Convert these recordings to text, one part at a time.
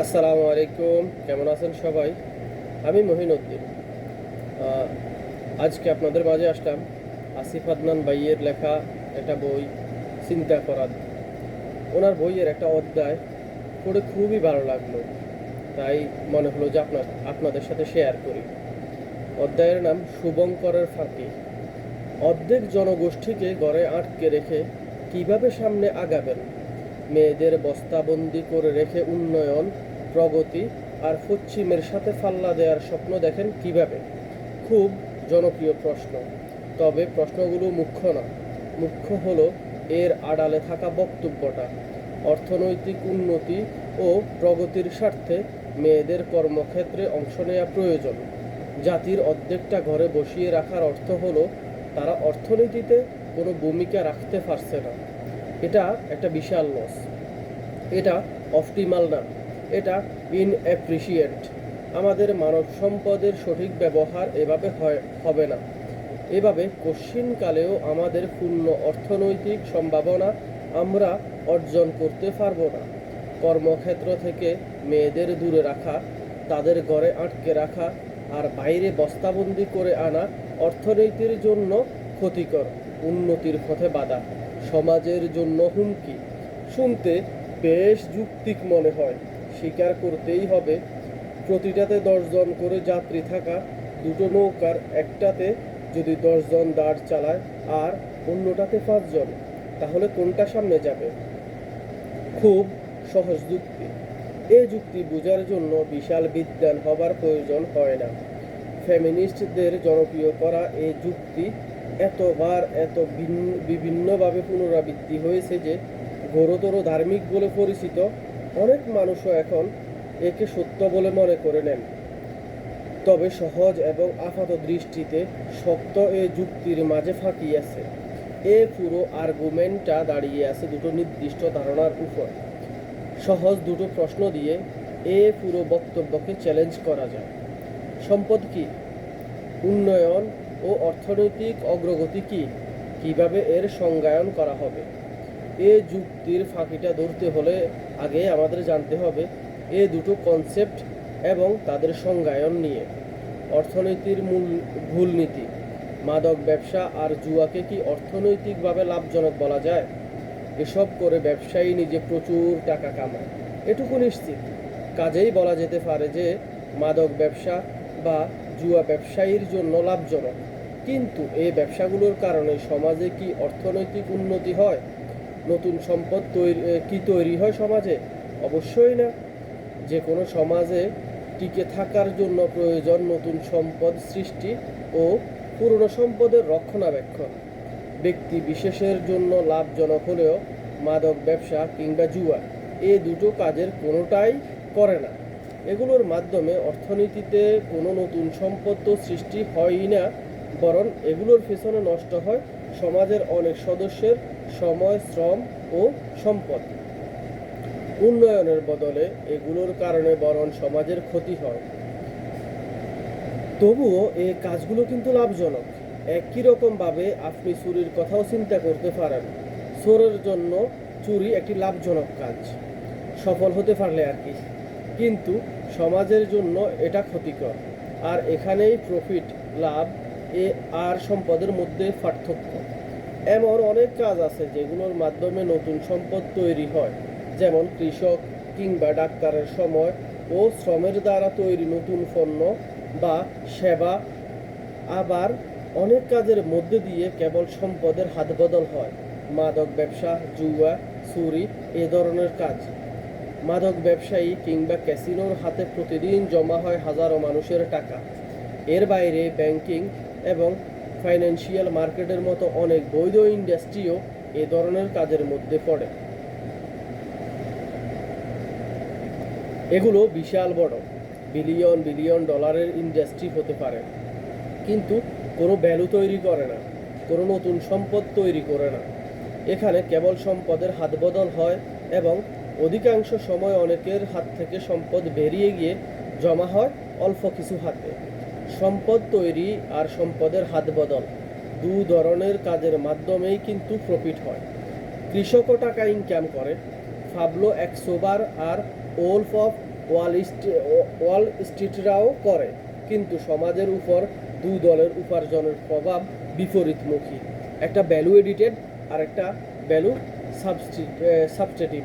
আসসালামু আলাইকুম, কেমন আছেন সবাই? আমি মহিনুদ্দিন। আজকে আপনাদের মাঝে আসলাম আসিফ আদনান ভাইয়ের লেখা একটা বই, চিন্তা করা। ওনার বইয়ের একটা অধ্যায় পড়ে খুবই ভালো লাগলো, তাই মনে হলো যে আপনাদের সাথে শেয়ার করি। অধ্যায়ের নাম শুভঙ্করের ফাঁকি। অর্ধেক জনগোষ্ঠীকে ঘরে আটকে রেখে কিভাবে সামনে আগাবেন? মেয়েদের বস্তাবন্দি করে রেখে উন্নয়ন, প্রগতি আর পশ্চিমের সাথে পাল্লা দেওয়ার স্বপ্ন দেখেন কিভাবে? খুব জনপ্রিয় প্রশ্ন, তবে প্রশ্নগুলো মুখ্য না। মুখ্য হলো এর আড়ালে থাকা বক্তব্যটা। অর্থনৈতিক উন্নতি ও প্রগতির স্বার্থে মেয়েদের কর্মক্ষেত্রে অংশ নেওয়া প্রয়োজন। জাতির অর্ধেকটা ঘরে বসিয়ে রাখার অর্থ হলো তারা অর্থনীতিতে কোনো ভূমিকা রাখতে পারছে না। এটা একটা বিশাল লস। এটা অপটিমাল না, এটা ইনএপ্রিসিয়েন্ট। আমাদের মানব সম্পদের সঠিক ব্যবহার এভাবে হবে না। এভাবে কঠিনকালেও আমাদের পূর্ণ অর্থনৈতিক সম্ভাবনা আমরা অর্জন করতে পারবো না। কর্মক্ষেত্র থেকে মেয়েদের দূরে রাখা, তাদের ঘরে আটকে রাখা আর বাইরে বস্তাবন্দি করে আনা অর্থনীতির জন্য ক্ষতিকর, উন্নতির পথে বাধা, সমাজের জন্য হুমকি। শুনতে বেশ যুক্তিক মনে হয়, স্বীকার করতেই হবে। প্রতিটাতে 10 জন করে যাত্রী থাকা দুটো নৌকার একটাতে যদি 10 জন দাঁড় চালায় আর অন্যটাতে 5 জন, তাহলে কোনটা সামনে যাবে? খুব সহজ যুক্তি। এই যুক্তি বোঝার জন্য বিশাল বিজ্ঞান হবার প্রয়োজন হয় না। ফেমিনিস্টদের জনপ্রিয় করা এই যুক্তি এতবার বিভিন্নভাবে পুনরাবৃত্তি হয়েছে যে ঘোরতর ধার্মিক বলে পরিচিত অনেক মানুষও এখন একে সত্য বলে মনে করে নেন। তবে সহজ এবং আপাত দৃষ্টিতে শক্ত এ যুক্তির মাঝে ফাঁকি আছে। এ পুরো আর্গুমেন্টটা দাঁড়িয়ে আছে দুটো নির্দিষ্ট ধারণার উপর। সহজ দুটো প্রশ্ন দিয়ে এ পুরো বক্তব্যকে চ্যালেঞ্জ করা যায়। সম্পদ কি? উন্নয়ন ও অর্থনৈতিক অগ্রগতি কি? কিভাবে এর সংজ্ঞায়ন করা হবে? এ যুক্তির ফাঁকিটা ধরতে হলে আগে আমাদের জানতে হবে এ দুটো কনসেপ্ট এবং তাদের সংজ্ঞায়ন নিয়ে। অর্থনীতির ভুল নীতি। মাদক ব্যবসা আর জুয়াকে কি অর্থনৈতিকভাবে লাভজনক বলা যায়? এসব করে ব্যবসায়ী নিজে প্রচুর টাকা কামায়, এটুকু নিশ্চিত। কাজেই বলা যেতে পারে যে মাদক ব্যবসা বা জুয়া ব্যবসায়ীর জন্য লাভজনক। কিন্তু এই ব্যবসাগুলোর কারণে সমাজে কি অর্থনৈতিক উন্নতি হয়? নতুন সম্পদ তৈরি হয় সমাজে? অবশ্যই না। যে কোনো সমাজে টিকে থাকার জন্য প্রয়োজন নতুন সম্পদ সৃষ্টি ও পুরনো সম্পদের রক্ষণাবেক্ষণ। ব্যক্তি বিশেষের জন্য লাভজনক হলেও মাদক ব্যবসা কিংবা জুয়া এ দুটো কাজের কোনোটাই করে না। এগুলোর মাধ্যমে অর্থনীতিতে কোনো নতুন সম্পদ তো সৃষ্টি হয়ই না, বরং এগুলোর পেছনে নষ্ট হয় সমাজের অনেক সদস্যের সময়, শ্রম ও সম্পদ। উন্নয়নের বদলে এগুলোর কারণে বরং সমাজের ক্ষতি হয়। তবুও এই কাজগুলো কিন্তু লাভজনক। একই রকমভাবে আপনি চুরির কথাও চিন্তা করতে পারেন। চোরের জন্য চুরি একটি লাভজনক কাজ, সফল হতে পারলে আর কি। কিন্তু সমাজের জন্য এটা ক্ষতিকর। আর এখানেই প্রফিট, লাভ আর সম্পদের মধ্যে পার্থক্য। এমন অনেক কাজ আছে যেগুলোর মাধ্যমে নতুন সম্পদ তৈরি হয়, যেমন কৃষক কিংবা ডাক্তারের সময় ও শ্রমের দ্বারা তৈরি নতুন পণ্য বা সেবা। আবার অনেক কাজের মধ্যে দিয়ে কেবল সম্পদের হাত বদল হয়। মাদক ব্যবসা, জুয়া, চুরি এ ধরনের কাজ। মাদক ব্যবসায়ী কিংবা ক্যাসিনোর হাতে প্রতিদিন জমা হয় হাজারো মানুষের টাকা। এর বাইরে ব্যাংকিং এবং ফাইন্যান্সিয়াল মার্কেটের মতো অনেক বৈধ ইন্ডাস্ট্রিও এ ধরনের কাজের মধ্যে পড়ে। এগুলো বিশাল বড়, বিলিয়ন বিলিয়ন ডলারের ইন্ডাস্ট্রি হতে পারে, কিন্তু কোনো ভ্যালু তৈরি করে না, কোনো নতুন সম্পদ তৈরি করে না। এখানে কেবল সম্পদের হাত বদল হয় এবং অধিকাংশ সময় অনেকের হাত থেকে সম্পদ বেরিয়ে গিয়ে জমা হয় অল্প কিছু হাতে। সম্পদ তৈরি আর সম্পদের হাত বদল দু ধরনের কাজের মাধ্যমেই কিন্তু প্রফিট হয়। কৃষকও টাকা ইনকাম করে। ফাবলো এক্সোবার আর ওলফ অফ ওয়াল স্ট্রিটরাও করে, কিন্তু সমাজের উপর দুই দলের উপার্জনের প্রভাব বিপরীতমুখী, একটা ভ্যালু এডিটেড আর একটা ভ্যালু সাবস্টিটিভ।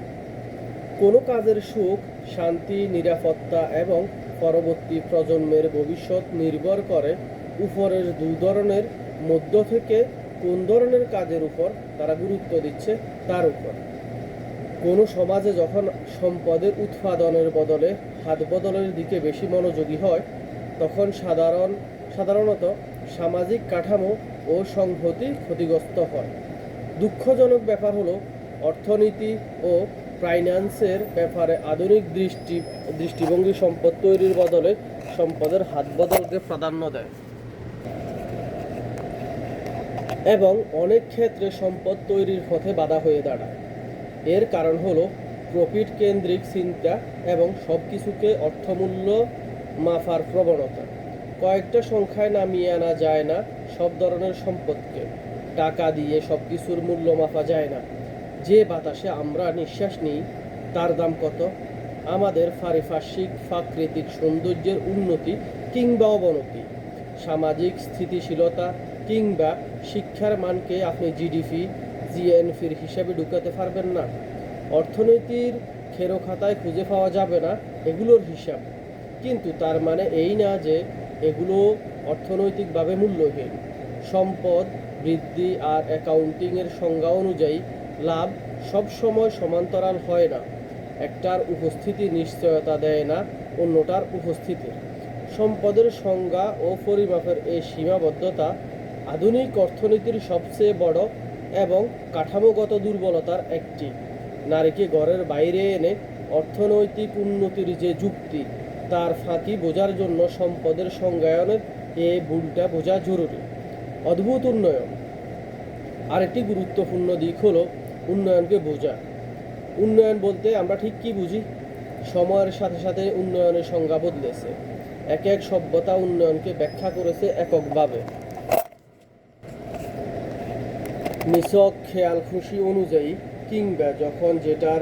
কোনো কাজের সুখ, শান্তি, নিরাপত্তা এবং পরবর্তী প্রজন্মের ভবিষ্যৎ নির্ভর করে উপরের দুই ধরনের মধ্য থেকে কোন ধরনের কাজের উপর তারা গুরুত্ব দিচ্ছে তার উপর। কোনো সমাজে যখন সম্পদের উৎপাদনের বদলে হাত বদলের দিকে বেশি মনোযোগী হয়, তখন সাধারণত সামাজিক কাঠামো ও সংহতি ক্ষতিগ্রস্ত হয়। দুঃখজনক ব্যাপার হলো, অর্থনীতি ও ফাইন্যান্সের ব্যাপারে আধুনিক দৃষ্টিভঙ্গি সম্পদ তৈরির বদলে সম্পদের হাত বদলকে প্রাধান্য দেয় এবং অনেক ক্ষেত্রে সম্পদ তৈরির পথে বাধা হয়ে দাঁড়ায়। এর কারণ হলো প্রফিট কেন্দ্রিক চিন্তা এবং সব কিছুকে অর্থমূল্য মাপার প্রবণতা। কয়েকটা সংখ্যায় নামিয়ে আনা যায় না সব ধরনের সম্পদকে। টাকা দিয়ে সব কিছুর মূল্য মাপা যায় না। যে বাতাসে আমরা নিঃশ্বাস নিই তার দাম কত? আমাদের পারিপার্শ্বিক প্রাকৃতিক সৌন্দর্যের উন্নতি কিংবা অবনতি, সামাজিক স্থিতিশীলতা কিংবা শিক্ষার মানকে আপনি জিডিপি, জিএনপির হিসাবে ঢুকাতে পারবেন না। অর্থনীতির খেরো খাতায় খুঁজে পাওয়া যাবে না এগুলোর হিসাব, কিন্তু তার মানে এই না যে এগুলো অর্থনৈতিকভাবে মূল্যহীন। সম্পদ বৃদ্ধি আর অ্যাকাউন্টিংয়ের সংজ্ঞা অনুযায়ী লাভ সবসময় সমান্তরাল হয় না। একটার উপস্থিতি নিশ্চয়তা দেয় না অন্যটার উপস্থিতির। সম্পদের সংজ্ঞা ও পরিমাপের এই সীমাবদ্ধতা আধুনিক অর্থনীতির সবচেয়ে বড় এবং কাঠামোগত দুর্বলতার একটি। নারীকে ঘরের বাইরে এনে অর্থনৈতিক উন্নতির যে যুক্তি, তার ফাঁকি বোঝার জন্য সম্পদের সংজ্ঞায়নের এ ভুলটা বোঝা জরুরি। অদ্ভুত উন্নয়ন আরেকটি গুরুত্বপূর্ণ দিক হলো উন্নয়নকে বোঝা। উন্নয়ন বলতে আমরা ঠিক কী বুঝি? সময়ের সাথে সাথে উন্নয়নের সংজ্ঞা বদলেছে। এক এক সভ্যতা উন্নয়নকে ব্যাখ্যা করেছে এককভাবে, নিছক খেয়াল খুশি অনুযায়ী, কিংবা যখন যেটার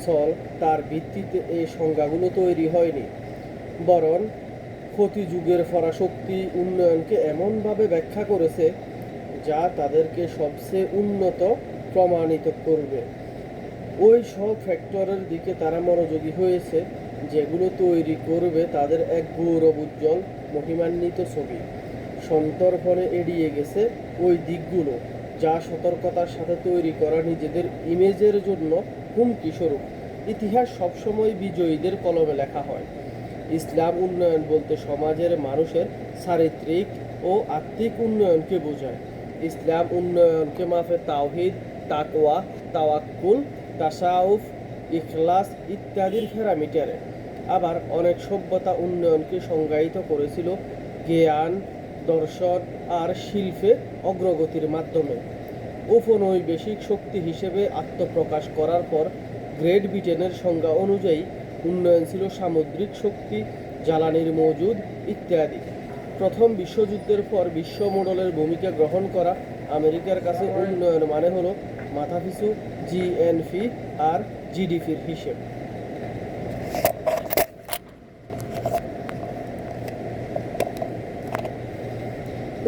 চল তার ভিত্তিতে এই সংজ্ঞাগুলো তৈরি হয়নি, বরং ক্ষতিযুগের পরাশক্তি উন্নয়নকে এমনভাবে ব্যাখ্যা করেছে যা তাদেরকে সবচেয়ে উন্নত প্রমাণিত করবে। ওই সব ফ্যাক্টরের দিকে তারা মনোযোগী হয়েছে যেগুলো তৈরি করবে তাদের এক গৌরবোজ্জ্বল মহিমান্বিত ছবি। সন্তর্পণে এড়িয়ে গেছে ওই দিকগুলো যা সতর্কতার সাথে তৈরি করা নিজেদের ইমেজের জন্য হুমকি স্বরূপ। ইতিহাস সবসময় বিজয়ীদের কলমে লেখা হয়। ইসলাম উন্নয়ন বলতে সমাজের মানুষের চারিত্রিক ও আত্মিক উন্নয়নকে বোঝায়। ইসলাম উন্নয়নকে মাপে তাওহীদ, তাকওয়া, তাওয়াক্কুল, তাসাউফ, ইখলাস ইত্যাদির প্যারামিটারে। আবার অনেক সভ্যতা উন্নয়নকে সংজ্ঞায়িত করেছিল জ্ঞান, দর্শন আর শিল্পে অগ্রগতির মাধ্যমে। ঔপনিবেশিক শক্তি হিসেবে আত্মপ্রকাশ করার পর গ্রেট ব্রিটেনের সংজ্ঞা অনুযায়ী উন্নয়ন ছিল সামুদ্রিক শক্তি, জ্বালানির মজুদ ইত্যাদি। প্রথম বিশ্বযুদ্ধের পর বিশ্ব মডেলের ভূমিকা গ্রহণ করা আমেরিকার কাছে উন্নয়ন মানে হলো মাথাপিছু জিএনপি আর জিডিপির হিসেব।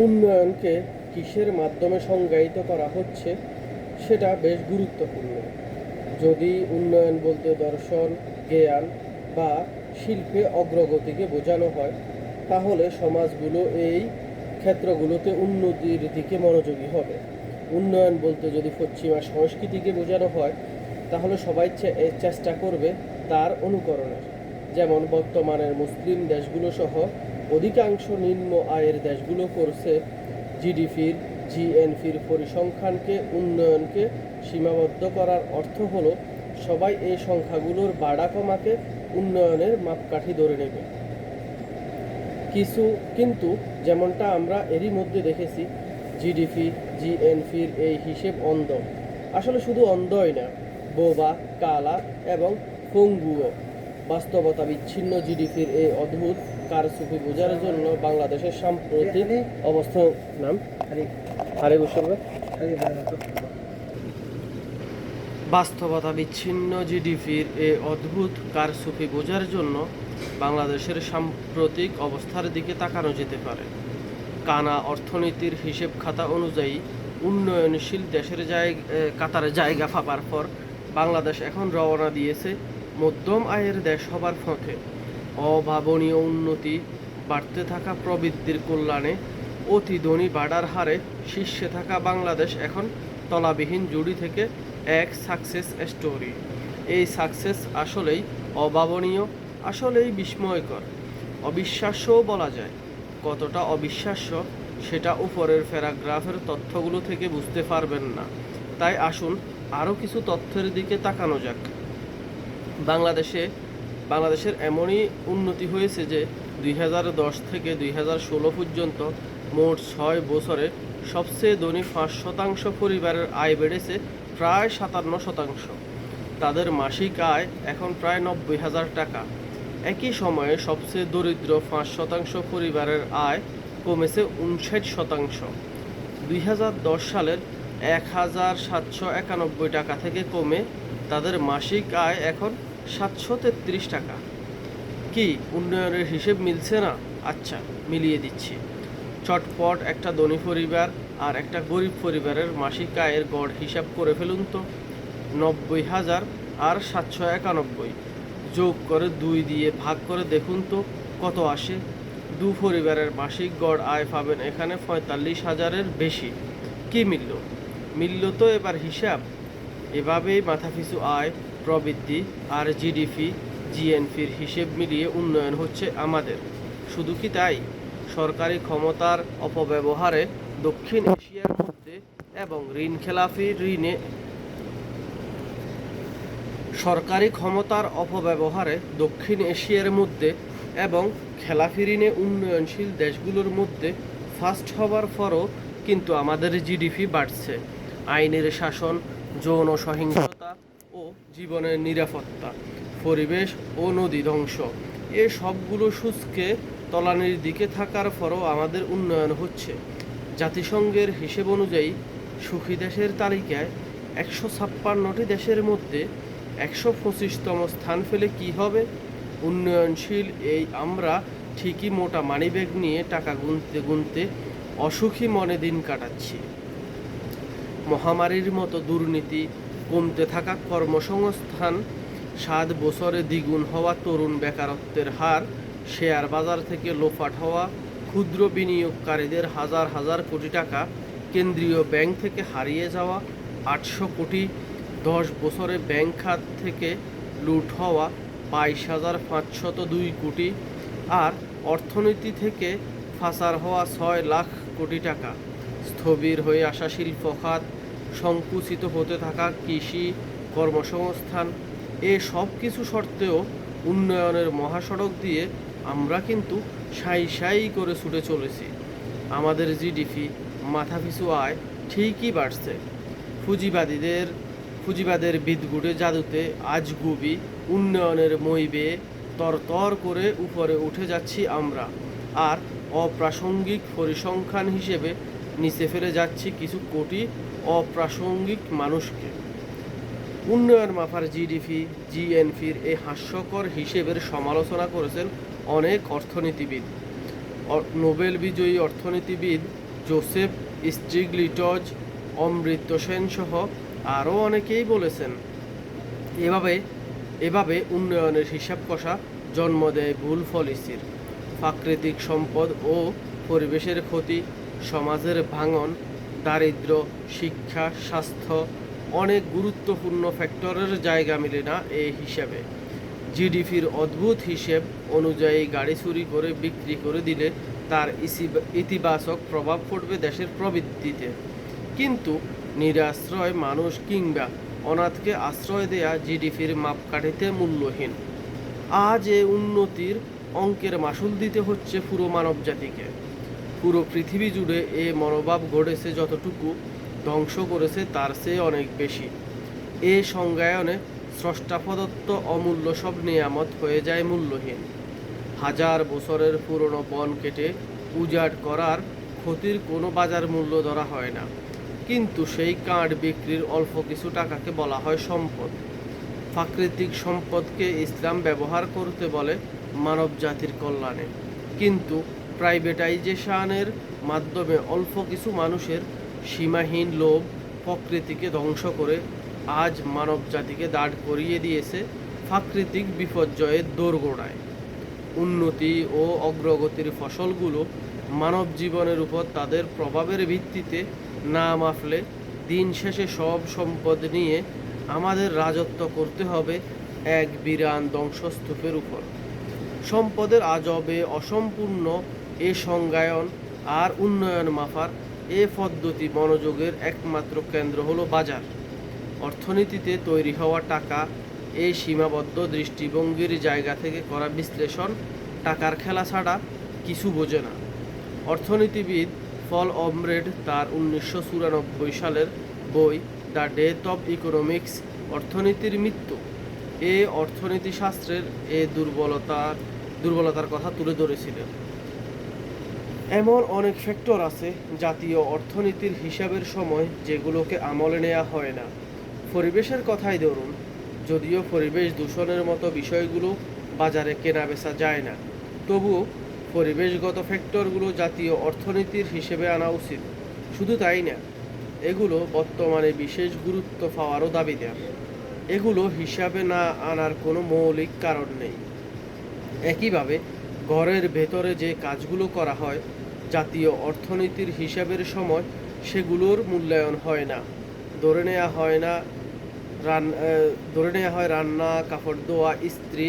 উন্নয়নকে কিসের মাধ্যমে সংজ্ঞায়িত করা হচ্ছে সেটা বেশ গুরুত্বপূর্ণ। যদি উন্নয়ন বলতে দর্শন, জ্ঞান বা শিল্পে অগ্রগতিকে বোঝানো হয়, তাহলে সমাজগুলো এই ক্ষেত্রগুলোতে উন্নতির দিকে মনোযোগী হবে। উন্নয়ন বলতে যদি পশ্চিমা সংস্কৃতিকে বোঝানো হয়, তাহলে সবাই চেষ্টা করবে তার অনুকরণের। যেমন বর্তমানের মুসলিম দেশগুলো সহ অধিকাংশ নিম্ন আয়ের দেশগুলো করছে। জিডিপির, জিএনপির পরিসংখ্যানকে উন্নয়নকে সীমাবদ্ধ করার অর্থ হলো সবাই এই সংখ্যাগুলোর বাড়া কমাকে উন্নয়নের মাপকাঠি ধরে নেবে। কিন্তু যেমনটা আমরা এরই মধ্যে দেখেছি, জিডিপি, জিএনপির এই হিসেব অন্ধ। আসলে শুধু অন্ধই না, বোবা, কালা এবং পঙ্গুও। বাস্তবতা বিচ্ছিন্ন জিডিপির এই অদ্ভুত কারচুপি বোঝার জন্য বাংলাদেশের সাম্প্রতিক অবস্থার নাম বাস্তবতা বিচ্ছিন্ন জিডিপির এ অদ্ভুত কারচুপি বোঝার জন্য বাংলাদেশের সাম্প্রতিক অবস্থার দিকে তাকানো যেতে পারে। কানা অর্থনীতির হিসেব খাতা অনুযায়ী উন্নয়নশীল দেশের কাতারে জায়গা পাবার পর বাংলাদেশ এখন রওনা দিয়েছে মধ্যম আয়ের দেশ হবার পথে। অভাবনীয় উন্নতি, বাড়তে থাকা প্রবৃদ্ধির কল্যাণে অতি ধনী বাড়ার হারে শীর্ষে থাকা বাংলাদেশ এখন তলাবিহীন জুড়ি থেকে এক সাকসেস স্টোরি। এই সাকসেস আসলেই অভাবনীয়, আসলেই বিস্ময়কর, অবিশ্বাস্যও বলা যায়। কতটা অবিশ্বাস্য সেটা উপরের প্যারাগ্রাফের তথ্যগুলো থেকে বুঝতে পারবেন না। তাই আসুন আরও কিছু তথ্যের দিকে তাকানো যাক। বাংলাদেশের এমনই উন্নতি হয়েছে যে 2010 থেকে 2016 পর্যন্ত মোট 6 বছরে সবচেয়ে ধনী 5% পরিবারের আয় বেড়েছে প্রায় 57%। তাদের মাসিক আয় এখন প্রায় 90,000 টাকা। একই সময়ে সবচেয়ে দরিদ্র 5% পরিবারের আয় কমেছে 59%। 2010 সালের 1,791 টাকা থেকে কমে তাদের মাসিক আয় এখন 733 টাকা। কি উন্নয়নের হিসেব মিলছে না? আচ্ছা, মিলিয়ে দিচ্ছি। চটপট একটা ধনী পরিবার আর একটা গরিব পরিবারের মাসিক আয়ের গড় হিসাব করে ফেলুন তো। 90,000 আর 791 যোগ করে 2 দিয়ে ভাগ করে দেখুন তো কত আসে। দু পরিবারের মাসিক গড় আয় পাবেন এখানে 45,000-এর বেশি। কি মিলল তো এবার হিসাব। এভাবেই মাথাপিছু আয়, প্রবৃদ্ধি আর জিএনপির হিসেব মিলিয়ে উন্নয়ন হচ্ছে আমাদের। শুধু কি তাই, সরকারি ক্ষমতার অপব্যবহারে দক্ষিণ এশিয়ার মধ্যে এবং খেলাফি ঋণে উন্নয়নশীল দেশগুলোর মধ্যে ফার্স্ট হবার পরও কিন্তু আমাদের জিডিপি বাড়ছে। আইনের শাসন, যৌন সহিংসতা ও জীবনের নিরাপত্তা, পরিবেশ ও নদী ধ্বংস, এ সবগুলো সূচকে তলানির দিকে থাকার পরও আমাদের উন্নয়ন হচ্ছে। জাতিসংঘের হিসেব অনুযায়ী সুখী দেশের তালিকায় 156টি দেশের মধ্যে 125তম স্থান পেলে কি হবে? উন্নয়নশীল এই আমরা ঠিকই মোটা মানিব্যাগ নিয়ে টাকা গুনতে গুনতে অসুখী মনে দিন কাটাচ্ছি। মহামারীর মতো দুর্নীতি, কমতে থাকা কর্মসংস্থান, 7 বছরে দ্বিগুণ হওয়া তরুণ বেকারত্বের হার, শেয়ার বাজার থেকে লোফাট হওয়া ক্ষুদ্র বিনিয়োগকারীদের হাজার হাজার কোটি টাকা, কেন্দ্রীয় ব্যাংক থেকে হারিয়ে যাওয়া 800 কোটি, 10 বছরে ব্যাংক খাত থেকে লুট হওয়া 22,502 কোটি, আর অর্থনীতি থেকে পাচার হওয়া 6 লাখ কোটি টাকা, স্থবির হয়ে আসা শিল্প খাত, সংকুচিত হতে থাকা কৃষি কর্মসংস্থান, এ সব কিছু সত্ত্বেও উন্নয়নের মহাসড়ক দিয়ে আমরা কিন্তু সাই সাই করে ছুটে চলেছি। আমাদের জিডিপি, মাথাপিছু আয় ঠিকই বাড়ছে। পুঁজিবাদের বিদঘুটে জাদুতে আজগুবি উন্নয়নের মই বেয়ে তরতর করে উপরে উঠে যাচ্ছি আমরা, আর অপ্রাসঙ্গিক পরিসংখ্যান হিসেবে নিচে ফেলে যাচ্ছি কিছু কোটি অপ্রাসঙ্গিক মানুষকে। উন্নয়ন মাপার জিএনপির এই হাস্যকর হিসেবের সমালোচনা করেছেন অনেক অর্থনীতিবিদ। নোবেল বিজয়ী অর্থনীতিবিদ জোসেফ স্টিগলিটজ, অমৃত্য সেন সহ আরও অনেকেই বলেছেন, এভাবে উন্নয়নের হিসাব কষা জন্ম দেয় ভুল পলিসির। প্রাকৃতিক সম্পদ ও পরিবেশের ক্ষতি, সমাজের ভাঙন, দারিদ্র্য, শিক্ষা, স্বাস্থ্য, অনেক গুরুত্বপূর্ণ ফ্যাক্টরের জায়গা মেলে না এই হিসাবে। জিডিপির অদ্ভুত হিসেব অনুযায়ী গাড়ি চুরি করে বিক্রি করে দিলে তার ইতিবাচক প্রভাব পড়বে দেশের প্রবৃদ্ধিতে, কিন্তু নিরাশ্রয় মানুষ কিংবা অনাথকে আশ্রয় দেয়া জিডিপির মাপকাঠিতে মূল্যহীন। আজ এ উন্নতির অঙ্কের মাসুল দিতে হচ্ছে পুরো মানবজাতিকে। পুরো পৃথিবী জুড়ে এ মনোভাব গড়েছে যতটুকু, ধ্বংস করেছে তার চেয়ে অনেক বেশি। এ সংজ্ঞায়নে স্রষ্টা প্রদত্ত অমূল্য সব নিয়ামত হয়ে যায় মূল্যহীন। হাজার বছরের পুরনো বন কেটে উজাড় করার ক্ষতির কোনো বাজার মূল্য ধরা হয় না, কিন্তু সেই কার্ড বিক্রির অল্প কিছু টাকাকে বলা হয় সম্পদ। প্রাকৃতিক সম্পদকে ইসলাম ব্যবহার করতে বলে মানব জাতির কল্যাণে, কিন্তু প্রাইভেটাইজেশনের মাধ্যমে অল্প কিছু মানুষের সীমাহীন লোভ প্রকৃতিকে ধ্বংস করে আজ মানব জাতিকে দাঁড় করিয়ে দিয়েছে প্রাকৃতিক বিপর্যয়ের দোরগোড়ায়। উন্নতি ও অগ্রগতির ফসলগুলো মানব জীবনের উপর তাদের প্রভাবের ভিত্তিতে না মাপলে দিন শেষে সব সম্পদ নিয়ে আমাদের রাজত্ব করতে হবে এক বিরান ধ্বংসস্তূপের উপর। সম্পদের আজবে অসম্পূর্ণ এ সংজ্ঞায়ন আর উন্নয়ন মাপার এ পদ্ধতি মনোযোগের একমাত্র কেন্দ্র হলো বাজার। অর্থনীতিতে তৈরি হওয়া টাকা এই সীমাবদ্ধ দৃষ্টিভঙ্গির জায়গা থেকে করা বিশ্লেষণ টাকার খেলা ছাড়া কিছু বোঝে না। অর্থনীতিবিদ পল অমব্রেড তার 1994 সালের বই দ্য ডেথ অব ইকোনমিক্স, অর্থনীতির মৃত্যু, এ অর্থনীতিশাস্ত্রের এ দুর্বলতার কথা তুলে ধরেছিলেন। এমন অনেক ফ্যাক্টর আছে জাতীয় অর্থনীতির হিসাবের সময় যেগুলোকে আমলে নেওয়া হয় না। পরিবেশের কথাই ধরুন, যদিও পরিবেশ দূষণের মতো বিষয়গুলো বাজারে কেনা বেচা যায় না, তবুও পরিবেশগত ফ্যাক্টরগুলো জাতীয় অর্থনীতির হিসেবে আনা উচিত। শুধু তাই না, এগুলো বর্তমানে বিশেষ গুরুত্ব পাওয়ারও দাবিদার। এগুলো হিসাবে না আনার কোনো মৌলিক কারণ নেই। একইভাবে ঘরের ভেতরে যে কাজগুলো করা হয় জাতীয় অর্থনীতির হিসাবের সময় সেগুলোর মূল্যায়ন হয় না। ধরে নেওয়া হয় রান্না, কাপড় ধোয়া, ইস্ত্রি,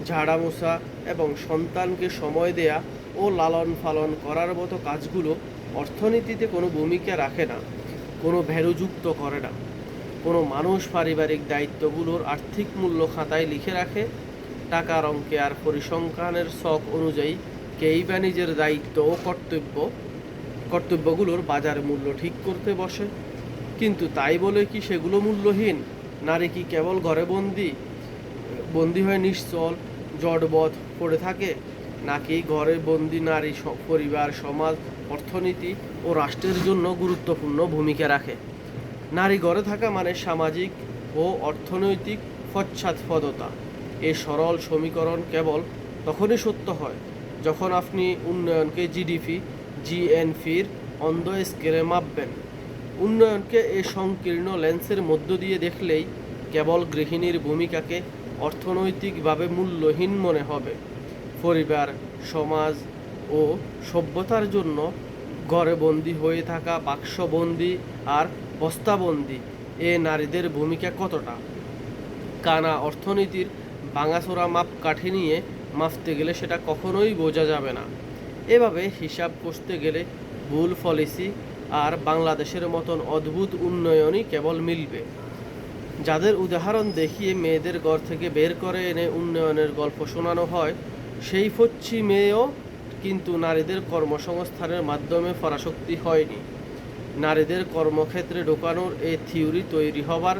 ঝাড়া মোছা এবং সন্তানকে সময় দেয়া ও লালন পালন করার মতো কাজগুলো অর্থনীতিতে কোনো ভূমিকা রাখে না, কোনো ভ্যালু যুক্ত করে না। কোনো মানুষ পারিবারিক দায়িত্বগুলোর আর্থিক মূল্য খাতায় লিখে রাখে। টাকার অঙ্কে আর পরিসংখ্যানের ছক অনুযায়ী কেই বা নিজের দায়িত্ব ও কর্তব্যগুলোর বাজার মূল্য ঠিক করতে বসে। কিন্তু তাই বলে কি সেগুলো মূল্যহীন? নারী কি কেবল ঘরে বন্দি হয়ে নিশ্চল জড়বৎ পড়ে থাকে, নাকি ঘরে বন্দি নারী পরিবার, সমাজ, অর্থনীতি ও রাষ্ট্রের জন্য গুরুত্বপূর্ণ ভূমিকা রাখে? নারী ঘরে থাকা মানে সামাজিক ও অর্থনৈতিক পশ্চাৎপদতা। এই সরল সমীকরণ কেবল তখনই সত্য হয় যখন আপনি উন্নয়নকে জিডিপি, জিএনপির অন্ধ স্কেলে মাপবেন। উন্নয়নকে এই সংকীর্ণ লেন্সের মধ্য দিয়ে দেখলেই কেবল গৃহিণীর ভূমিকাকে অর্থনৈতিকভাবে মূল্যহীন মনে হবে। পরিবার, সমাজ ও সভ্যতার জন্য ঘরে বন্দি হয়ে থাকা, বাক্সবন্দি আর বস্তাবন্দি এ নারীদের ভূমিকা কতটা? কানা অর্থনীতির ভাঙাচোরা মাপকাঠি নিয়ে মাপতে গেলে সেটা কখনোই বোঝা যাবে না। এভাবে হিসাব কষতে গেলে ভুল পলিসি আর বাংলাদেশের মতন অদ্ভুত উন্নয়নই কেবল মিলবে। যাদের উদাহরণ দেখিয়ে মেয়েদের ঘর থেকে বের করে এনে উন্নয়নের গল্প শোনানো হয়, সেই পশ্চিমেও কিন্তু নারীদের কর্মসংস্থানের মাধ্যমে পরাশক্তি হয়নি। নারীদের কর্মক্ষেত্রে ঢোকানোর এই থিওরি তৈরি হবার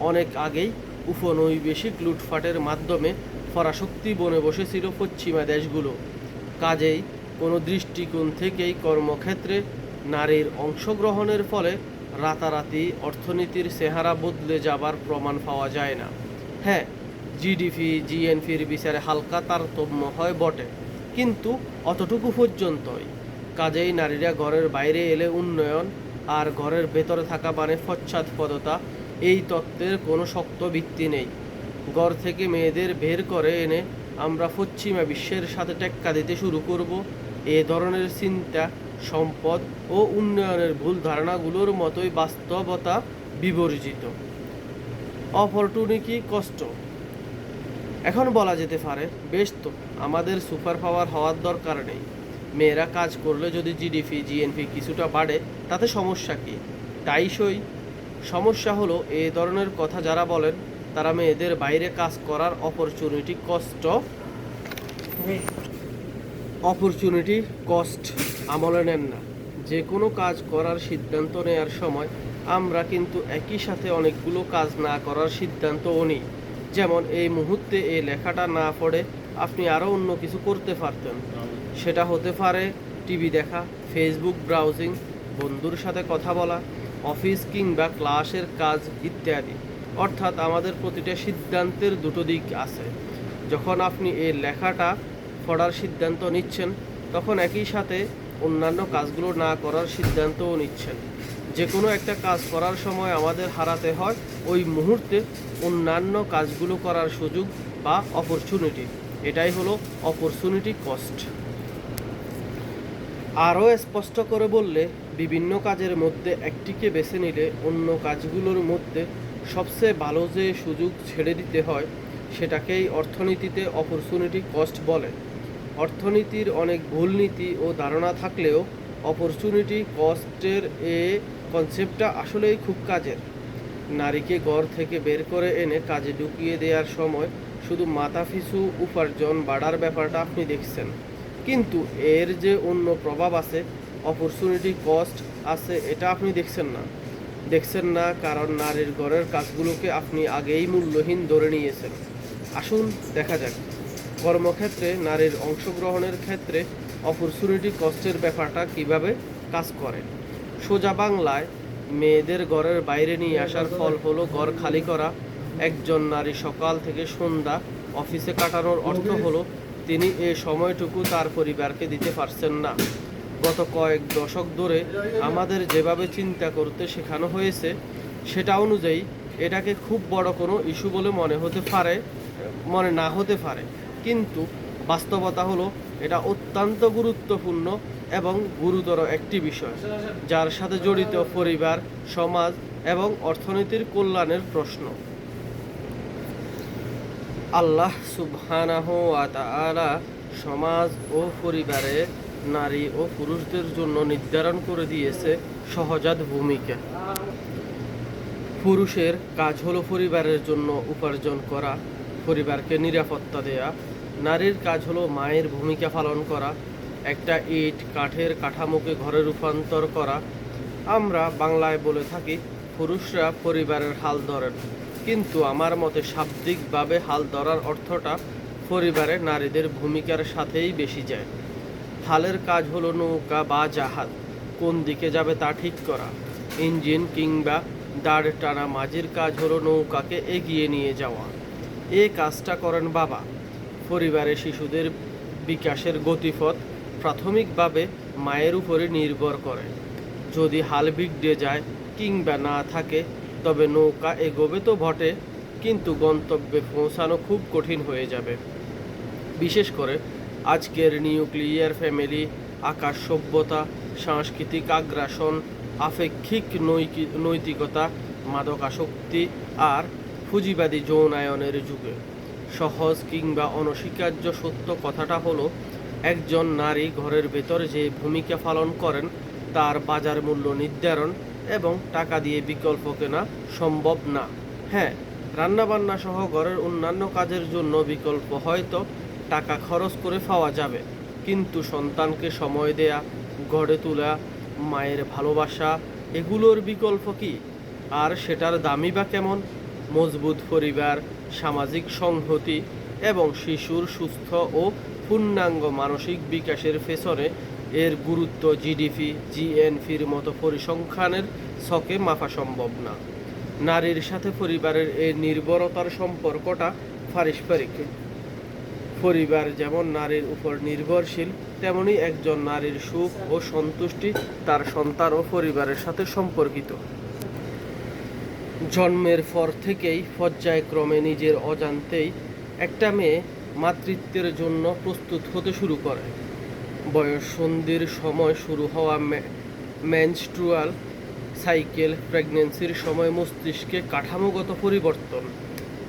অনেক আগেই উপনৈবেশিক লুটপাটের মাধ্যমে পরাশক্তি বনে বসেছিল পশ্চিমা দেশগুলো। কাজেই কোনো দৃষ্টিকোণ থেকেই কর্মক্ষেত্রে নারীর অংশগ্রহণের ফলে রাতারাতি অর্থনীতির চেহারা বদলে যাবার প্রমাণ পাওয়া যায় না। হ্যাঁ, জিডিপি, জিএনপির বিচারে হালকা তারতম্য হয় বটে, কিন্তু অতটুকু পর্যন্তই। কাজেই নারীরা ঘরের বাইরে এলে উন্নয়ন, আর ঘরের ভেতরে থাকা মানে পশ্চাৎপদতা, এই তত্ত্বের কোনো শক্ত ভিত্তি নেই। ঘর থেকে মেয়েদের বের করে এনে আমরা পশ্চিমা বিশ্বের সাথে টেক্কা দিতে শুরু করব, এ ধরনের চিন্তা সম্পদ ও উন্নয়নের ভুল ধারণাগুলোর মতোই বাস্তবতা বিবর্জিত। অপরচুনিটি কষ্ট। এখন বলা যেতে পারে, বেশ তো, আমাদের সুপার পাওয়ার হওয়ার দরকার নেই। মেয়েরা কাজ করলে যদি জিডিপি, জিএনপি কিছুটা বাড়ে তাতে সমস্যা কী? তাই সমস্যা হলো এ ধরনের কথা যারা বলেন তারা মেয়েদের বাইরে কাজ করার অপরচুনিটি কস্ট আমলে নেন না। যে কোনো কাজ করার সিদ্ধান্ত নেওয়ার সময় আমরা কিন্তু একই সাথে অনেকগুলো কাজ না করার সিদ্ধান্তও নিই। যেমন এই মুহূর্তে এই লেখাটা না পড়ে আপনি আরও অন্য কিছু করতে পারতেন। সেটা হতে পারে টিভি দেখা, ফেসবুক ব্রাউজিং, বন্ধুর সাথে কথা বলা, অফিস কিংবা ক্লাসের কাজ ইত্যাদি। অর্থাৎ আমাদের প্রতিটা সিদ্ধান্তের দুটো দিক আছে। যখন আপনি এই লেখাটা পড়ার সিদ্ধান্ত নিচ্ছেন, তখন একই সাথে অন্যান্য কাজগুলো না করার সিদ্ধান্তও নিচ্ছেন। যে কোনো একটা কাজ করার সময় আমাদের হারাতে হয় ওই মুহূর্তে অন্যান্য কাজগুলো করার সুযোগ বা অপরচুনিটি। এটাই হলো অপরচুনিটি কস্ট। আরও স্পষ্ট করে বললে, বিভিন্ন কাজের মধ্যে একটিকে বেছে নিলে অন্য কাজগুলোর মধ্যে সবচেয়ে ভালো যে সুযোগ ছেড়ে দিতে হয়, সেটাকেই অর্থনীতিতে অপরচুনিটি কস্ট বলে। অর্থনীতির অনেক ভুল নীতি ও ধারণা থাকলেও অপরচুনিটি কস্টের এ কনসেপ্টটা আসলেই খুব কাজের। নারীকে ঘর থেকে বের করে এনে কাজে ঢুকিয়ে দেওয়ার সময় শুধু মাথাপিছু উপার্জন বাড়ার ব্যাপারটা আপনি দেখছেন, কিন্তু এর যে অন্য প্রভাব আছে, অপরচুনিটি কস্ট আছে, এটা আপনি দেখছেন না কারণ নারীর ঘরের কাজগুলোকে আপনি আগেই মূল্যহীন ধরে নিয়েছেন। আসুন দেখা যাক কর্মক্ষেত্রে নারীর অংশগ্রহণের ক্ষেত্রে অপরচুনিটি কস্টের ব্যাপারটা কিভাবে কাজ করে। সোজা বাংলায়, মেয়েদের ঘরের বাইরে নিয়ে আসার ফল হলো ঘর খালি করা। একজন নারী সকাল থেকে সন্ধ্যা অফিসে কাটানোর অর্থ হলো তিনি এ সময়টুকু তার পরিবারকে দিতে পারছেন না। গত কয়েক দশক ধরে আমাদের যেভাবে চিন্তা করতে শেখানো হয়েছে, সেটা অনুযায়ী এটাকে খুব বড় কোনো ইস্যু বলে মনে না হতে পারে, কিন্তু বাস্তবতা হলো এটা অত্যন্ত গুরুত্বপূর্ণ এবং গুরুতর একটি বিষয়, যার সাথে জড়িত পরিবার, সমাজ এবং অর্থনীতির কল্যাণের প্রশ্ন। আল্লাহ সুবহানাহু ওয়া তাআলা সমাজ ও পরিবারে নারী ও পুরুষদের জন্য নির্ধারণ করে দিয়েছে সহজাত ভূমিকা। পুরুষের কাজ হলো পরিবারের জন্য উপার্জন করা, পরিবারকে নিরাপত্তা দেয়া। নারীর কাজ হলো মায়ের ভূমিকা পালন করা, একটা ইট কাঠের কাঠামোকে ঘরে রূপান্তর করা। আমরা বাংলায় বলে থাকি পুরুষরা পরিবারের হাল ধরেন, কিন্তু আমার মতে শাব্দিকভাবে হাল ধরার অর্থটা পরিবারে নারীদের ভূমিকার সাথেই বেশি যায়। হালের কাজ হলো নৌকা বা জাহাজ কোন দিকে যাবে তা ঠিক করা। ইঞ্জিন কিংবা দাঁড় টানা মাঝির কাজ হলো নৌকাকে এগিয়ে নিয়ে যাওয়া। এই কাজটা করেন বাবা। পরিবারে শিশুদের বিকাশের গতিপথ প্রাথমিকভাবে মায়ের উপরে নির্ভর করে। যদি হাল বিগড়ে যায় কিংবা না থাকে, তবে নৌকা এগোবে তো বটে, কিন্তু গন্তব্যে পৌঁছানো খুব কঠিন হয়ে যাবে। বিশেষ করে আজকের নিউক্লিয়ার ফ্যামিলি, আকাশ সভ্যতা, সাংস্কৃতিক আগ্রাসন, আপেক্ষিক নৈতিকতা, মাদকাসক্তি আর পুঁজিবাদী যৌনায়নের যুগে সহজ কিংবা অনস্বীকার্য সত্য কথাটা হলো, একজন নারী ঘরের ভেতর যে ভূমিকা পালন করেন তার বাজার মূল্য নির্ধারণ এবং টাকা দিয়ে বিকল্প কেনা সম্ভব না। হ্যাঁ, রান্নাবান্না সহ ঘরের অন্যান্য কাজের জন্য বিকল্প হয়তো টাকা খরচ করে পাওয়া যাবে, কিন্তু সন্তানকে সময় দেয়া, গড়ে তোলা, মায়ের ভালোবাসা, এগুলোর বিকল্প কি? আর সেটার দামই বা কেমন? মজবুত পরিবার, সামাজিক সংহতি এবং শিশুর সুস্থ ও পূর্ণাঙ্গ মানসিক বিকাশের পেছনে এর গুরুত্ব জিডিপি-জিএনপির মতো পরিসংখ্যানের ছকে মাপা সম্ভব না। নারীর সাথে পরিবারের এই নির্ভরতার সম্পর্কটা পারস্পরিক। পরিবার যেমন নারীর উপর নির্ভরশীল, তেমনি একজন নারীর সুখ ও সন্তুষ্টি তার সন্তান ও পরিবারের সাথে সম্পর্কিত। জন্মের পর থেকেই পর্যায়ক্রমে নিজের অজান্তেই একটা মেয়ে মাতৃত্বের জন্য প্রস্তুত হতে শুরু করে। বয়ঃসন্ধির সময় শুরু হওয়া মেনস্ট্রুয়াল সাইকেল, প্রেগন্যান্সির সময় মস্তিষ্কে কাঠামোগত পরিবর্তন,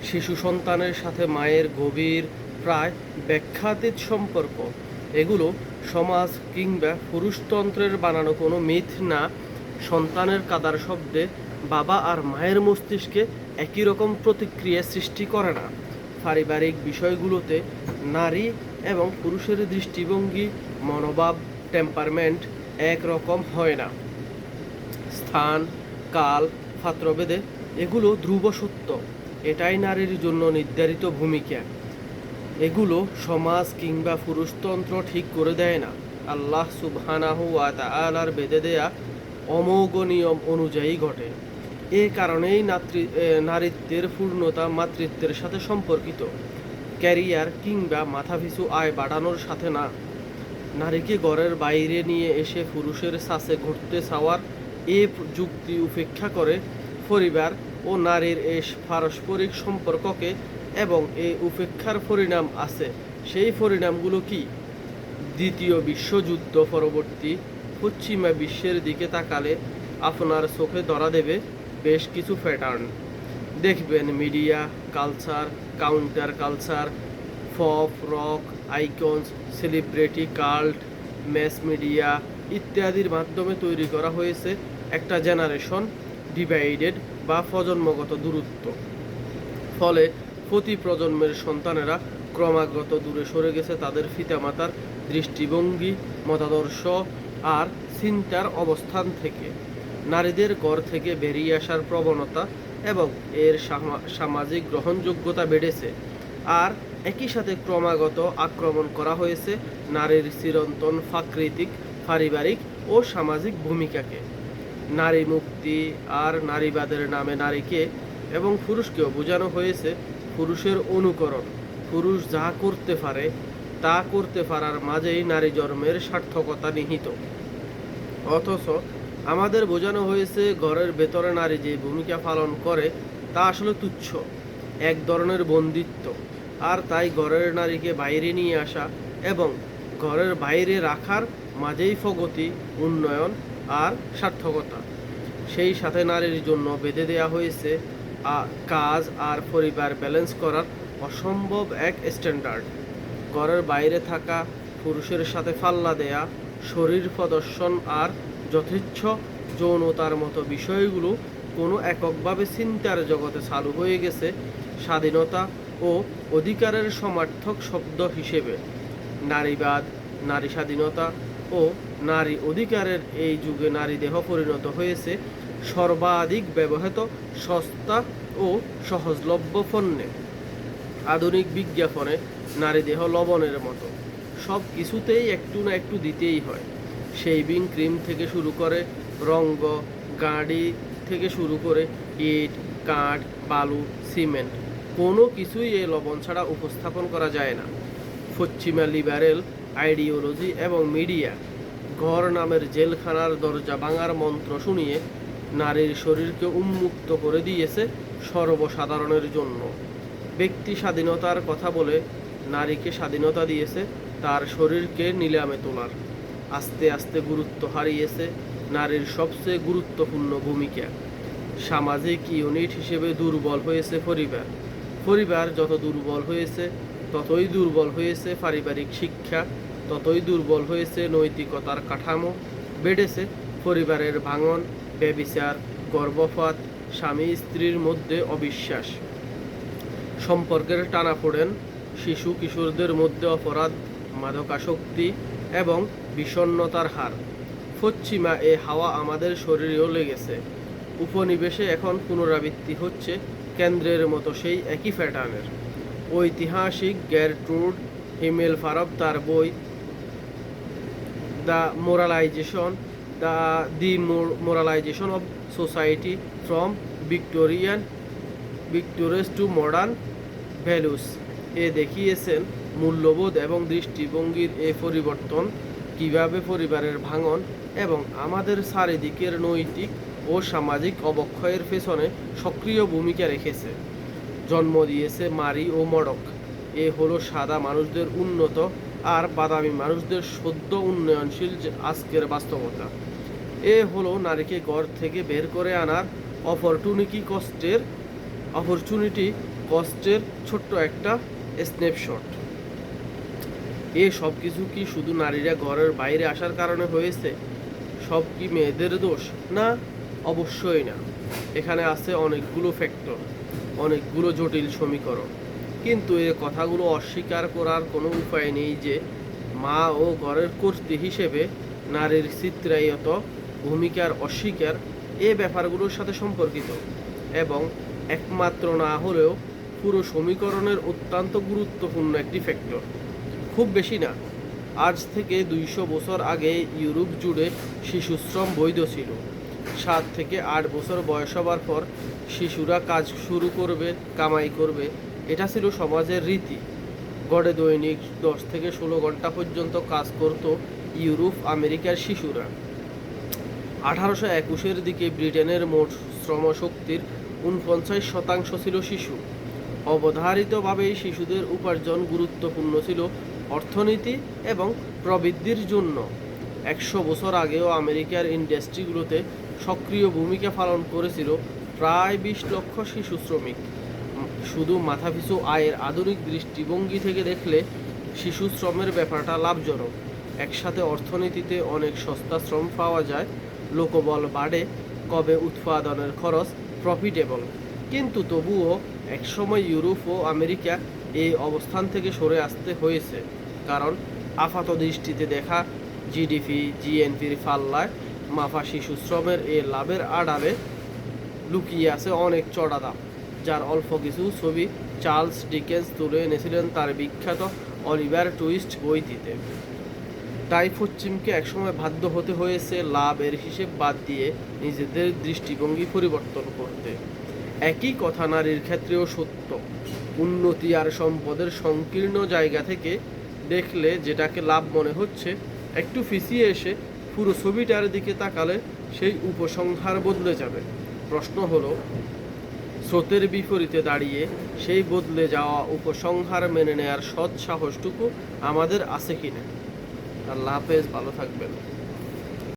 শিশু সন্তানের সাথে মায়ের গভীর, প্রায় ব্যাখ্যাতীত সম্পর্ক, এগুলো সমাজ কিংবা পুরুষতন্ত্রের বানানো কোনো মিথ না। সন্তানের কাদার শব্দে বাবা আর মায়ের মস্তিষ্কে একই রকম প্রতিক্রিয়া সৃষ্টি করে না। পারিবারিক বিষয়গুলোতে নারী এবং পুরুষের দৃষ্টিভঙ্গি, মনোভাব, টেম্পারমেন্ট একরকম হয় না। স্থান, কাল, পাত্রভেদে এগুলো ধ্রুব সত্য। এটাই নারীর জন্য নির্ধারিত ভূমিকা। এগুলো সমাজ কিংবা পুরুষতন্ত্র ঠিক করে দেয় না। আল্লাহ সুবহানাহু ওয়া তাআলার বেঁধে দেয়া অমোঘ নিয়ম অনুযায়ী ঘটে। এ কারণেই নারীত্বের পূর্ণতা মাতৃত্বের সাথে সম্পর্কিত, ক্যারিয়ার কিংবা মাথাপিছু আয় বাড়ানোর সাথে না। নারীকে ঘরের বাইরে নিয়ে এসে পুরুষের ছাঁচে ঘুরতে চাওয়ার এ যুক্তি উপেক্ষা করে পরিবার ও নারীর এই পারস্পরিক সম্পর্ককে, এবং এই উপেক্ষার পরিণাম আছে। সেই পরিণামগুলো কি? দ্বিতীয় বিশ্বযুদ্ধ পরবর্তী পশ্চিমা বিশ্বের দিকে তাকালে আপনার চোখে ধরা দেবে বেশ কিছু প্যাটার্ন। দেখবেন media, culture, counter culture, pop, rock, icons, celebrity cult, mass media ইত্যাদির মাধ্যমে তৈরি করা হয়েছে একটা জেনারেশন ডিভাইডেড বা প্রজন্মগত দূরত্ব। ফলে প্রতি প্রজন্মের সন্তানেরা ক্রমাগত দূরে সরে গেছে তাদের পিতামাতার দৃষ্টিভঙ্গি, মতাদর্শ আর চিন্তার অবস্থান থেকে। নারীদের ঘর থেকে বেরিয়ে আসার প্রবণতা এবং এর সামাজিক গ্রহণযোগ্যতা বেড়েছে, আর একই সাথে ক্রমাগত আক্রমণ করা হয়েছে নারীর চিরন্তন প্রাকৃতিক, পারিবারিক ও সামাজিক ভূমিকাকে। নারী মুক্তি আর নারীবাদের নামে নারীকে এবং পুরুষকেও বোঝানো হয়েছে পুরুষের অনুকরণ। পুরুষ যা করতে পারে তা করতে পারার মাঝেই নারী জন্মের সার্থকতা নিহিত। অথচ আমাদের বোঝানো হয়েছে ঘরের ভেতরে নারী যে ভূমিকা পালন করে তা আসলে তুচ্ছ, এক ধরনের বন্দিত্ব। আর তাই ঘরের নারীকে বাইরে নিয়ে আসা এবং ঘরের বাইরে রাখার মাঝেই প্রগতি, উন্নয়ন আর সার্থকতা। সেই সাথে নারীর জন্য বেঁধে দেওয়া হয়েছে কাজ আর পরিবার ব্যালেন্স করার অসম্ভব এক স্ট্যান্ডার্ড। ঘরের বাইরে থাকা, পুরুষের সাথে পাল্লা দেয়া, শরীর প্রদর্শন আর যথেচ্ছ যৌনতার মতো বিষয়গুলো কোনো এককভাবে চিন্তার জগতে চালু হয়ে গেছে স্বাধীনতা ও অধিকারের সমার্থক শব্দ হিসেবে। নারীবাদ, নারী স্বাধীনতা ও নারী অধিকারের এই যুগে নারী দেহ পরিণত হয়েছে সর্বাধিক ব্যবহৃত সস্তা ও সহজলভ্য পণ্যে। আধুনিক বিজ্ঞাপনে নারী দেহ লবণের মতো, সব কিছুতেই একটু না একটু দিতেই হয়। শেভিং ক্রিম থেকে শুরু করে রঙ্গ, গাড়ি থেকে শুরু করে ইট, কাঠ, বালু, সিমেন্ট, কোনো কিছুই এই লবণ ছাড়া উপস্থাপন করা যায় না। পশ্চিমা লিবারেল আইডিওলজি এবং মিডিয়া ঘর নামের জেলখানার দরজা ভাঙার মন্ত্র শুনিয়ে নারীর শরীরকে উন্মুক্ত করে দিয়েছে সর্বসাধারণের জন্য। ব্যক্তি স্বাধীনতার কথা বলে নারীকে স্বাধীনতা দিয়েছে তার শরীরকে নিলামে তোলার। আস্তে আস্তে গুরুত্ব হারিয়েছে নারীর সবচেয়ে গুরুত্বপূর্ণ ভূমিকা। সামাজিক ইউনিট হিসেবে দুর্বল হয়েছে পরিবার। পরিবার যত দুর্বল হয়েছে ততই দুর্বল হয়েছে পারিবারিক শিক্ষা, ততই দুর্বল হয়েছে নৈতিকতার কাঠামো। বেড়েছে পরিবারের ভাঙন, ব্যভিচার, গর্ভপাত, স্বামী স্ত্রীর মধ্যে অবিশ্বাস, সম্পর্কের টানাপোড়েন, শিশু কিশোরদের মধ্যে অপরাধ, মাদকাসক্তি এবং বিষণ্ণতার হার। পশ্চিমা এ হাওয়া আমাদের শরীরেও লেগেছে। উপনিবেশে এখন পুনরাবৃত্তি হচ্ছে কেন্দ্রের মতো সেই একই প্যাটার্নের। ঐতিহাসিক গ্যারট্রুড হিমেলফারব তার বই the moralization of society from victorious to modern values এ দেখিয়েছেন মূল্যবোধ এবং দৃষ্টিভঙ্গির এ পরিবর্তন কিভাবে পরিবারের ভাঙন এবং আমাদের চারিদিকের নৈতিক ও সামাজিক অবক্ষয়ের পেছনে সক্রিয় ভূমিকা রেখেছে। জন্ম দিয়েছে মারি ও মড়ক। এ হলো সাদা মানুষদের উন্নত আর বাদামি মানুষদের সদ্য উন্নয়নশীল আজকের বাস্তবতা। এ হলো নারীকে ঘর থেকে বের করে আনার অপরচুনিটি কস্টের ছোট্ট একটা স্ন্যাপশট। এ সব কিছু কি শুধু নারীরা ঘরের বাইরে আসার কারণে হয়েছে? সব কি মেয়েদের দোষ? না, অবশ্যই না। এখানে আছে অনেকগুলো ফ্যাক্টর, অনেকগুলো জটিল সমীকরণ। কিন্তু এ কথাগুলো অস্বীকার করার কোনো উপায় নেই যে মা ও ঘরের কর্ত্রী হিসেবে নারীর চিত্রায়িত ভূমিকার অস্বীকার এ ব্যাপারগুলোর সাথে সম্পর্কিত, এবং একমাত্র না হলেও পুরো সমীকরণের অত্যন্ত গুরুত্বপূর্ণ একটি ফ্যাক্টর। খুব বেশি না, আজ থেকে 200 বছর আগে ইউরোপ জুড়ে শিশুশ্রম বৈধ ছিল। 7 থেকে 8 বছর বয়স হবার পর শিশুরা কাজ শুরু করবে, কামাই করবে, এটা ছিল সমাজের রীতি। গড়ে দৈনিক 10 থেকে 16 ঘন্টা পর্যন্ত কাজ করত ইউরোপ আমেরিকার শিশুরা। 1821-এর দিকে ব্রিটেনের মোট শ্রমশক্তির 49% ছিল শিশু। অবধারিতভাবেই শিশুদের উপার্জন গুরুত্বপূর্ণ ছিল অর্থনীতি এবং প্রবৃদ্ধির জন্য। 100 বছর আগেও আমেরিকার ইন্ডাস্ট্রিগুলোতে সক্রিয় ভূমিকা পালন করেছিল প্রায় 20 লক্ষ শিশু শ্রমিক। শুধু মাথাপিছু আয়ের আধুনিক দৃষ্টিভঙ্গি থেকে দেখলে শিশু শ্রমের ব্যাপারটা লাভজনক। একসাথে অর্থনীতিতে অনেক সস্তা শ্রম পাওয়া যায়, লোকবল বাড়ে, কবে উৎপাদনের খরচ প্রফিটেবল। কিন্তু তবুও একসময় ইউরোপ ও আমেরিকা এই অবস্থান থেকে সরে আসতে হয়েছে, কারণ আপাত দৃষ্টিতে দেখা জিডিপি জিএনপির পাল্লায় মাফা শিশু শ্রমের এই লাভের আড়ালে লুকিয়ে আছে অনেক চড়া দাম, যার অল্প কিছু ছবি চার্লস ডিকেন্স তুলে এনেছিলেন তার বিখ্যাত অলিভার টুইস্ট বইটিতে। তাই পশ্চিমকে একসময় বাধ্য হতে হয়েছে লাভের হিসেব বাদ দিয়ে নিজেদের দৃষ্টিভঙ্গি পরিবর্তন করতে। একই কথা নারীর ক্ষেত্রেও সত্য। উন্নতি আর সম্পদের সংকীর্ণ জায়গা থেকে দেখলে যেটাকে লাভ মনে হচ্ছে, একটু পিছিয়ে এসে পুরো ছবিটার দিকে তাকালে সেই উপসংহার বদলে যাবে। প্রশ্ন হলো, স্রোতের বিপরীতে দাঁড়িয়ে সেই বদলে যাওয়া উপসংহার মেনে নেয়ার সৎ সাহসটুকু আমাদের আছে কিনা। আল্লাহ হাফেজ, ভালো থাকবেন।